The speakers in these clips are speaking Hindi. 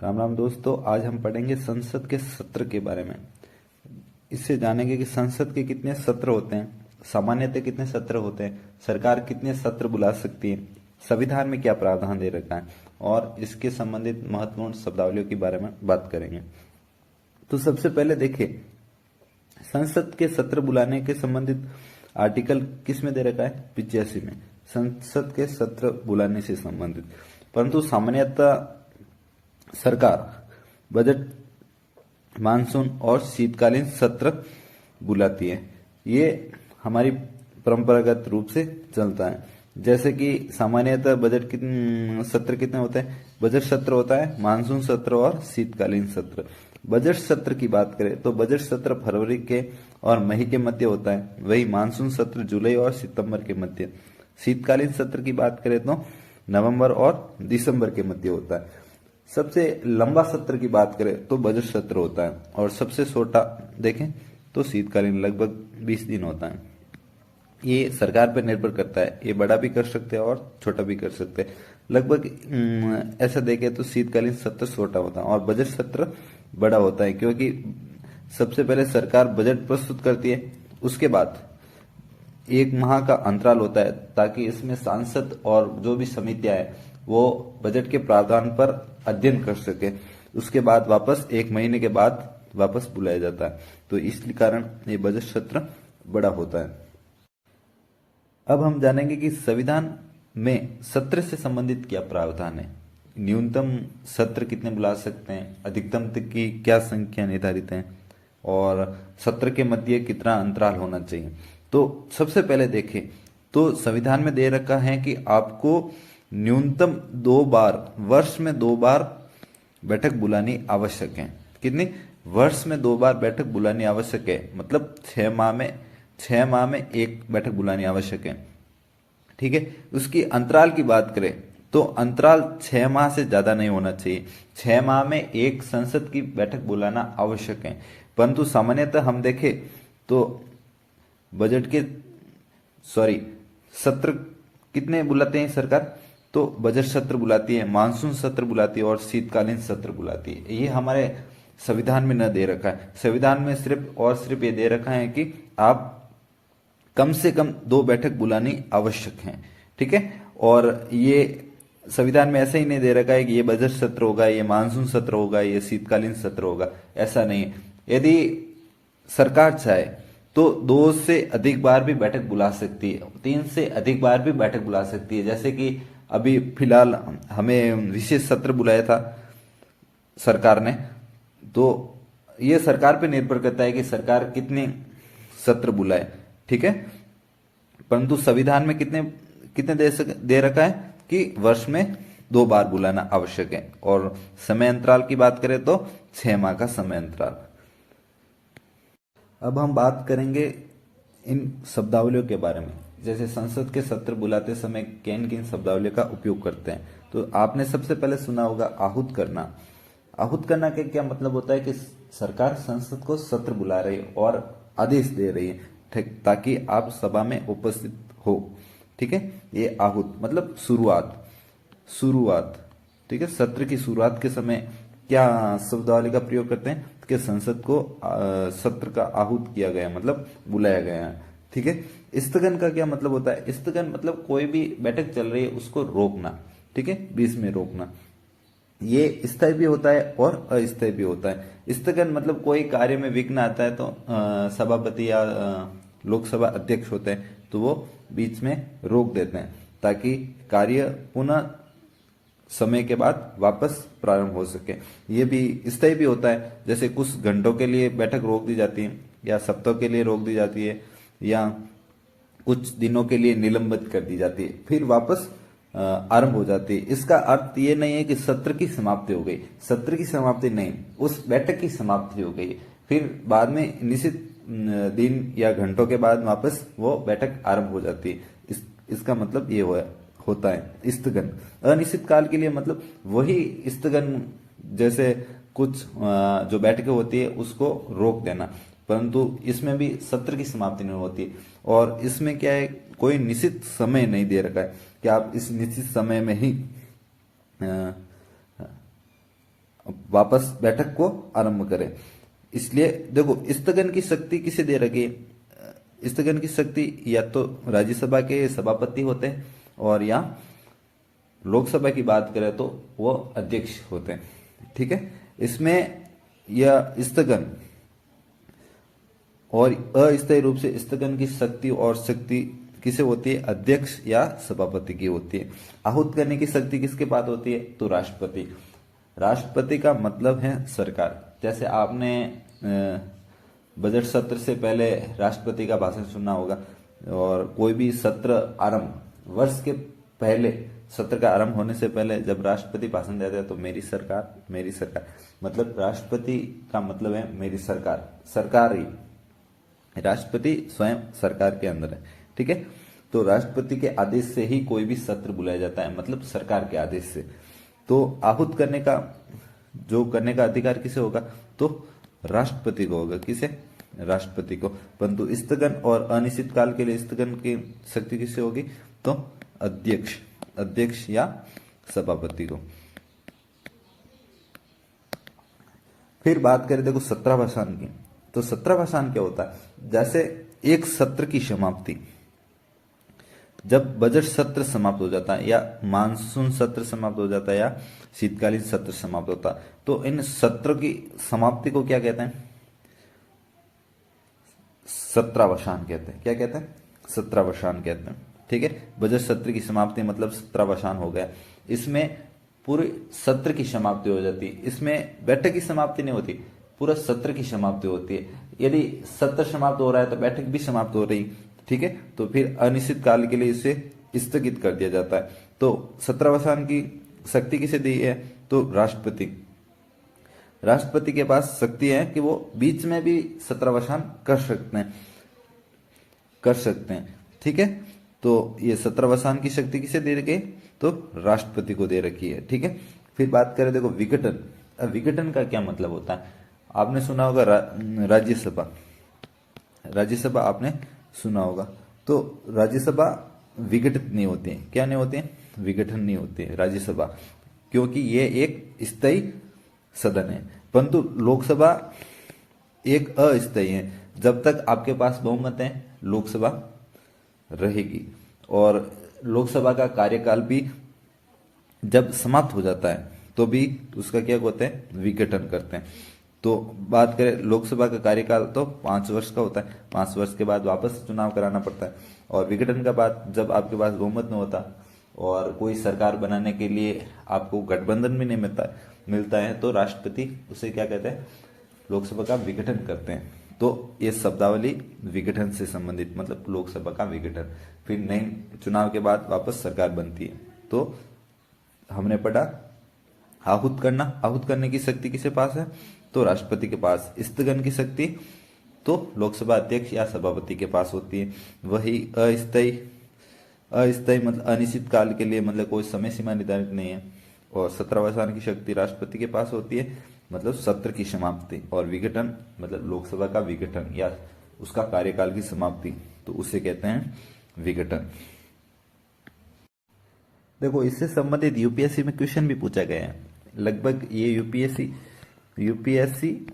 राम राम दोस्तों, आज हम पढ़ेंगे संसद के सत्र के बारे में। इससे जानेंगे कि संसद के कितने सत्र होते हैं, सामान्यतः कितने सत्र होते हैं, सरकार कितने सत्र बुला सकती है, संविधान में क्या प्रावधान दे रखा है और इसके संबंधित महत्वपूर्ण शब्दावलियों के बारे में बात करेंगे। तो सबसे पहले देखिए, संसद के सत्र बुलाने के संबंधित आर्टिकल किस में दे रखा है? 85 में, संसद के सत्र बुलाने से संबंधित। परंतु सामान्यतः सरकार बजट, मानसून और शीतकालीन सत्र बुलाती है। ये हमारी परंपरागत रूप से चलता है। जैसे कि सामान्यतः बजट सत्र कितने होते हैं? बजट सत्र होता है, मानसून सत्र और शीतकालीन सत्र। बजट सत्र की बात करें तो बजट सत्र फरवरी के और मई के मध्य होता है, वही मानसून सत्र जुलाई और सितंबर के मध्य। शीतकालीन सत्र की बात करें तो नवंबर और दिसंबर के मध्य होता है। सबसे लंबा सत्र की बात करें तो बजट सत्र होता है और सबसे छोटा देखें तो शीतकालीन, लगभग 20 दिन होता है। ये सरकार पर निर्भर करता है, ये बड़ा भी कर सकते हैं और छोटा भी कर सकते हैं। लगभग ऐसा देखें तो शीतकालीन सत्र छोटा होता है और बजट सत्र बड़ा होता है, क्योंकि सबसे पहले सरकार बजट प्रस्तुत करती है, उसके बाद 1 माह का अंतराल होता है ताकि इसमें सांसद और जो भी समितियां हैं वो बजट के प्रावधान पर अध्ययन कर सके। उसके बाद वापस 1 महीने के बाद वापस बुलाया जाता है, तो इसलिए कारण ये बजट सत्र बड़ा होता है। अब हम जानेंगे कि संविधान में सत्र से संबंधित क्या प्रावधान है। न्यूनतम सत्र कितने बुला सकते हैं, अधिकतम तक की क्या संख्या निर्धारित है और सत्र के मध्य कितना अंतराल होना चाहिए। तो सबसे पहले देखें तो संविधान में दे रखा है कि आपको न्यूनतम 2 बार, वर्ष में 2 बार बैठक बुलानी आवश्यक है। कितनी? वर्ष में 2 बार बैठक बुलानी आवश्यक है, मतलब 6 माह में 1 बैठक बुलानी आवश्यक है। ठीक है। उसकी अंतराल की बात करें तो अंतराल 6 माह से ज्यादा नहीं होना चाहिए। 6 माह में 1 संसद की बैठक बुलाना आवश्यक है। परंतु सामान्यतः हम देखें तो बजट के सत्र कितने बुलाते हैं सरकार? तो बजट सत्र बुलाती है, मानसून सत्र बुलाती है और शीतकालीन सत्र बुलाती है। ये हमारे संविधान में न दे रखा है। संविधान में सिर्फ और सिर्फ ये दे रखा है कि आप कम से कम 2 बैठक बुलानी आवश्यक है। ठीक है। और ये संविधान में ऐसा ही नहीं दे रखा है कि ये बजट सत्र होगा, ये मानसून सत्र होगा, ये शीतकालीन सत्र होगा, ऐसा नहीं है। यदि सरकार चाहे तो 2 से अधिक बार भी बैठक बुला सकती है, 3 से अधिक बार भी बैठक बुला सकती है। जैसे कि अभी फिलहाल हमें विशेष सत्र बुलाया था सरकार ने, तो ये सरकार पे निर्भर करता है कि सरकार कितने सत्र बुलाए। ठीक है। परंतु संविधान में कितने कितने दे रखा है कि वर्ष में 2 बार बुलाना आवश्यक है। और समय अंतराल की बात करें तो 6 माह का समय अंतराल। अब हम बात करेंगे इन शब्दावलियों के बारे में। जैसे संसद के सत्र बुलाते समय किन किन शब्दावलियों का उपयोग करते हैं। तो आपने सबसे पहले सुना होगा आहूत करना। आहूत करना का क्या मतलब होता है कि सरकार संसद को सत्र बुला रही है और आदेश दे रही है, ठीक, ताकि आप सभा में उपस्थित हो। ठीक है। ये आहूत मतलब शुरुआत। ठीक है। सत्र की शुरुआत के समय क्या शब्दावली का प्रयोग करते हैं कि संसद को सत्र का आहूत किया गया, मतलब बुलाया गया है। ठीक है। स्थगन का क्या मतलब होता है? स्थगन मतलब कोई भी बैठक चल रही है उसको रोकना। ठीक है, बीच में रोकना। ये स्थायी भी होता है और अस्थायी भी होता है। स्थगन मतलब कोई कार्य में विघ्न आता है तो सभापति या लोकसभा अध्यक्ष होते हैं तो वो बीच में रोक देते हैं ताकि कार्य पुनः समय के बाद वापस प्रारंभ हो सके। ये भी स्थायी भी होता है, जैसे कुछ घंटों के लिए बैठक रोक दी जाती है या सप्ताह के लिए रोक दी जाती है या कुछ दिनों के लिए निलंबित कर दी जाती है, फिर वापस आरंभ हो जाती है। इसका अर्थ ये नहीं है कि सत्र की समाप्ति हो गई, सत्र की समाप्ति नहीं, उस बैठक की समाप्ति हो गई, फिर बाद में निश्चित दिन या घंटों के बाद वापस वो बैठक आरंभ हो जाती है। इसका मतलब ये होता है स्थगन। अनिश्चित काल के लिए मतलब वही स्थगन, जैसे कुछ जो बैठकें होती है उसको रोक देना, परंतु इसमें भी सत्र की समाप्ति नहीं होती। और इसमें क्या है, कोई निश्चित समय नहीं दे रखा है कि आप इस निश्चित समय में ही वापस बैठक को आरंभ करें। इसलिए देखो स्थगन की शक्ति किसे दे रखी है, स्थगन की शक्ति या तो राज्यसभा के सभापति होते हैं और या लोकसभा की बात करें तो वो अध्यक्ष होते हैं। ठीक है, इसमें यह स्थगन और अस्थायी रूप से स्थगन की शक्ति और शक्ति किसे होती है, अध्यक्ष या सभापति की होती है। आहूत करने की शक्ति किसके पास होती है, तो राष्ट्रपति। राष्ट्रपति का मतलब है सरकार। जैसे आपने बजट सत्र से पहले राष्ट्रपति का भाषण सुना होगा, और कोई भी सत्र आरंभ, वर्ष के पहले सत्र का आरंभ होने से पहले जब राष्ट्रपति भाषण देते हैं तो मेरी सरकार, मेरी सरकार, मतलब राष्ट्रपति का मतलब है मेरी सरकार, सरकार ही, राष्ट्रपति स्वयं सरकार के अंदर है। ठीक है, तो राष्ट्रपति के आदेश से ही कोई भी सत्र बुलाया जाता है, मतलब सरकार के आदेश से। तो आहूत करने का जो करने का अधिकार किसे होगा, तो राष्ट्रपति को होगा। किसे, राष्ट्रपति को। परंतु स्थगन और अनिश्चित काल के लिए स्थगन की शक्ति किसे होगी, तो अध्यक्ष, अध्यक्ष या सभापति को। फिर बात करें देखो सत्रावसान की, तो सत्रावसान क्या होता है, जैसे एक सत्र की समाप्ति, जब बजट सत्र समाप्त हो जाता है या मानसून सत्र समाप्त हो जाता है या शीतकालीन सत्र समाप्त होता है, तो इन सत्र की समाप्ति को क्या कहते हैं, सत्रावसान कहते हैं। क्या कहते हैं, सत्रावसान कहते हैं। ठीक है, बजट सत्र की समाप्ति मतलब सत्रावसान हो गया। इसमें पूरे सत्र की समाप्ति हो जाती है, इसमें बैठक की समाप्ति नहीं होती, पूरा सत्र की समाप्ति होती है। यदि सत्र समाप्त हो रहा है तो बैठक भी समाप्त हो रही। ठीक है, तो फिर अनिश्चित काल के लिए इसे स्थगित कर दिया जाता है। तो सत्रावसान की शक्ति किसे दी है, तो राष्ट्रपति। राष्ट्रपति के पास शक्ति है कि वो बीच में भी सत्रावसान कर सकते हैं, कर सकते हैं। ठीक है, तो ये सत्रावसान की शक्ति किसे दे रखी है, तो राष्ट्रपति को दे रखी है। ठीक है, फिर बात करें देखो विघटन। विघटन का क्या मतलब होता है, आपने सुना होगा राज्यसभा, राज्यसभा आपने सुना होगा। तो राज्यसभा विघटित नहीं होती है। क्या नहीं होते हैं, विघटन नहीं होते हैं राज्यसभा, क्योंकि ये एक स्थायी सदन है। परंतु लोकसभा एक अस्थायी है। जब तक आपके पास बहुमत है लोकसभा रहेगी, और लोकसभा का कार्यकाल भी जब समाप्त हो जाता है तो भी उसका क्या होता है, विघटन करते हैं। तो बात करें लोकसभा का कार्यकाल तो 5 वर्ष का होता है, 5 वर्ष के बाद वापस चुनाव कराना पड़ता है। और विघटन का बात जब आपके पास बहुमत नहीं होता और कोई सरकार बनाने के लिए आपको गठबंधन भी नहीं मिलता है तो राष्ट्रपति उसे क्या कहते हैं, लोकसभा का विघटन करते हैं। तो ये शब्दावली विघटन से संबंधित, मतलब लोकसभा का विघटन। फिर नई चुनाव के बाद वापस सरकार बनती है। तो हमने पढ़ा आहूत करना, आहूत करने की शक्ति किसके पास है, तो राष्ट्रपति के पास। स्थगन की शक्ति तो लोकसभा अध्यक्ष या सभापति के पास होती है। वही अस्थायी, अस्थायी मतलब अनिश्चित काल के लिए, मतलब कोई समय सीमा निर्धारित नहीं है। और सत्रावसान की शक्ति राष्ट्रपति के पास होती है, मतलब सत्र की समाप्ति। और विघटन मतलब लोकसभा का विघटन या उसका कार्यकाल की समाप्ति, तो उसे कहते हैं विघटन। देखो इससे संबंधित यूपीएससी में क्वेश्चन भी पूछा गया है। लगभग ये यूपीएससी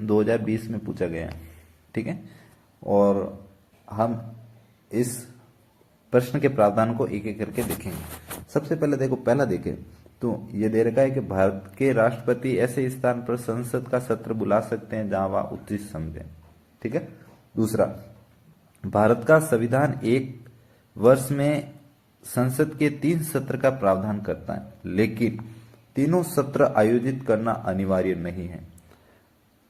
2020 में पूछा गया है। ठीक है, और हम इस प्रश्न के प्रावधान को एक एक करके देखेंगे। सबसे पहले देखो, पहला देखें तो ये दे रखा है कि भारत के राष्ट्रपति ऐसे स्थान पर संसद का सत्र बुला सकते हैं जहां वह उचित समझे। ठीक है, दूसरा, भारत का संविधान एक वर्ष में संसद के 3 सत्र का प्रावधान करता है, लेकिन तीनों सत्र आयोजित करना अनिवार्य नहीं है।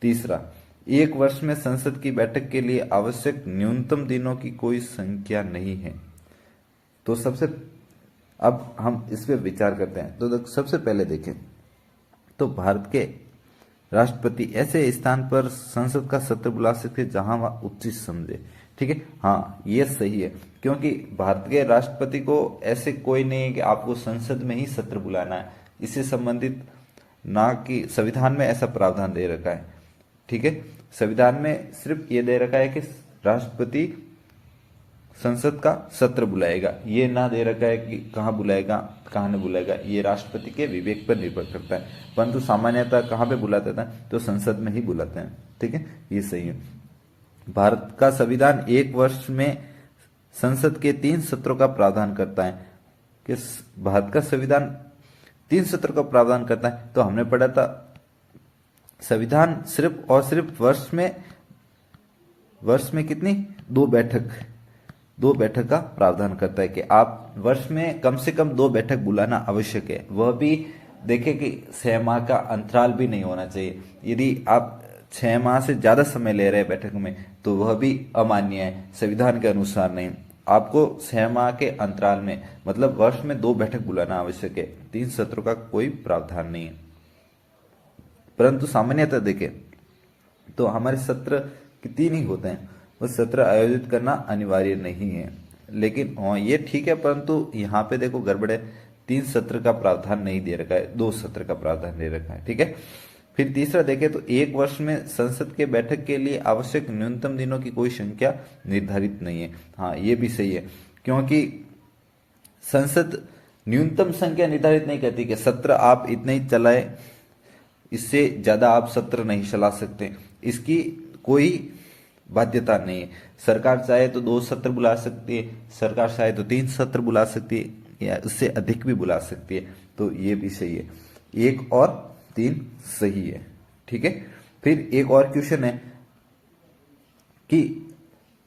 तीसरा, एक वर्ष में संसद की बैठक के लिए आवश्यक न्यूनतम दिनों की कोई संख्या नहीं है। तो अब हम इस पे विचार करते हैं। तो सबसे पहले देखें तो भारत के राष्ट्रपति ऐसे स्थान पर संसद का सत्र बुला सकते जहां वह उचित समझे। ठीक है, हाँ ये सही है, क्योंकि भारत के राष्ट्रपति को ऐसे कोई नहीं है कि आपको संसद में ही सत्र बुलाना है, इससे संबंधित ना कि संविधान में ऐसा प्रावधान दे रखा है। ठीक है, संविधान में सिर्फ ये दे रखा है कि राष्ट्रपति संसद का सत्र बुलाएगा। ये ना दे रखा है कि कहाँ बुलाएगा कहाँ नहीं बुलाएगा, ये राष्ट्रपति के विवेक पर निर्भर करता है, परंतु सामान्यतः कहाँ पे बुलाते थे, तो संसद में ही बुलाते हैं। ठीक है, ये सही है। भारत का संविधान एक वर्ष में संसद के 3 सत्रों का प्रावधान करता है। कि भारत का संविधान 3 सत्रों का प्रावधान करता है, तो हमने पढ़ा था संविधान सिर्फ और सिर्फ वर्ष में कितनी 2 बैठक का प्रावधान करता है कि आप वर्ष में कम से कम 2 बैठक बुलाना आवश्यक है। वह भी देखें कि 6 माह का अंतराल भी नहीं होना चाहिए। यदि आप 6 माह से ज्यादा समय ले रहे हैं बैठक में, तो वह भी अमान्य है, संविधान के अनुसार नहीं। आपको 6 माह के अंतराल में मतलब वर्ष में 2 बैठक बुलाना आवश्यक है, 3 सत्रों का कोई प्रावधान नहीं है। परंतु सामान्यतः देखें तो हमारे सत्र के 3 ही होते हैं, वो सत्र आयोजित करना अनिवार्य नहीं है। लेकिन हाँ ये ठीक है, परंतु यहाँ पे देखो गड़बड़ है, 3 सत्र का प्रावधान नहीं दे रखा है, 2 सत्र का प्रावधान दे रखा है। ठीक है, फिर तीसरा देखें तो एक वर्ष में संसद के बैठक के लिए आवश्यक न्यूनतम दिनों की कोई संख्या निर्धारित नहीं है। हाँ ये भी सही है, क्योंकि संसद न्यूनतम संख्या निर्धारित नहीं करती कि सत्र आप इतने ही चलाए, इससे ज्यादा आप सत्र नहीं चला सकते, इसकी कोई बाध्यता नहीं है। सरकार चाहे तो 2 सत्र बुला सकती है, सरकार चाहे तो 3 सत्र बुला सकती है, या उससे अधिक भी बुला सकती है। तो ये भी सही है, 1 और 3 सही है। ठीक है, फिर एक और क्वेश्चन है कि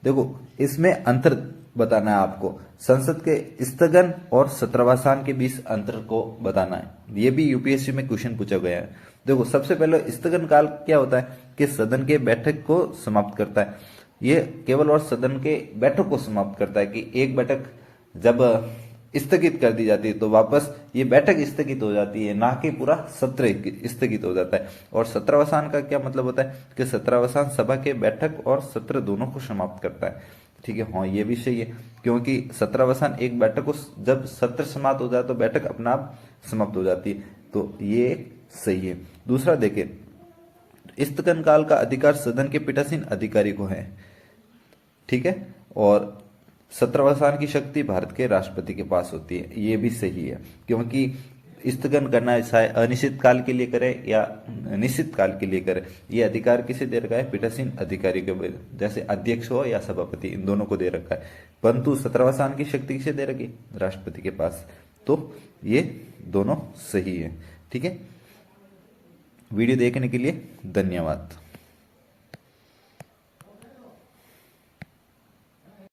देखो इसमें अंतर बताना है आपको, संसद के स्थगन और सत्रावसान के बीच अंतर को बताना है। ये भी यूपीएससी में क्वेश्चन पूछा गया है। देखो सबसे पहले स्थगन काल क्या होता है कि सदन के बैठक को समाप्त करता है। ये केवल और सदन के बैठक को समाप्त करता है कि एक बैठक जब स्थगित कर दी जाती है तो वापस ये बैठक स्थगित हो जाती है, ना कि पूरा सत्र स्थगित हो जाता है। और सत्रावसान का क्या मतलब होता है कि सत्रावसान सभा के बैठक और सत्र दोनों को समाप्त करता है। ठीक है, हाँ ये भी सही है, क्योंकि सत्रावसान एक बैठक को जब सत्र समाप्त हो जाए तो बैठक अपना आप समाप्त हो जाती है, तो ये सही है। दूसरा देखें, स्थगन काल का अधिकार सदन के पीठासीन अधिकारी को है। ठीक है, और सत्रावसान की शक्ति भारत के राष्ट्रपति के पास होती है। ये भी सही है, क्योंकि स्थगन करना चाहे अनिश्चित काल के लिए करे या निश्चित काल के लिए करे, ये अधिकार किसे दे रखा है, पीठासीन अधिकारी को, जैसे अध्यक्ष हो या सभापति, इन दोनों को दे रखा है। परंतु सत्रावसान की शक्ति किसे दे रखी, राष्ट्रपति के पास। तो ये दोनों सही है। ठीक है, वीडियो देखने के लिए धन्यवाद।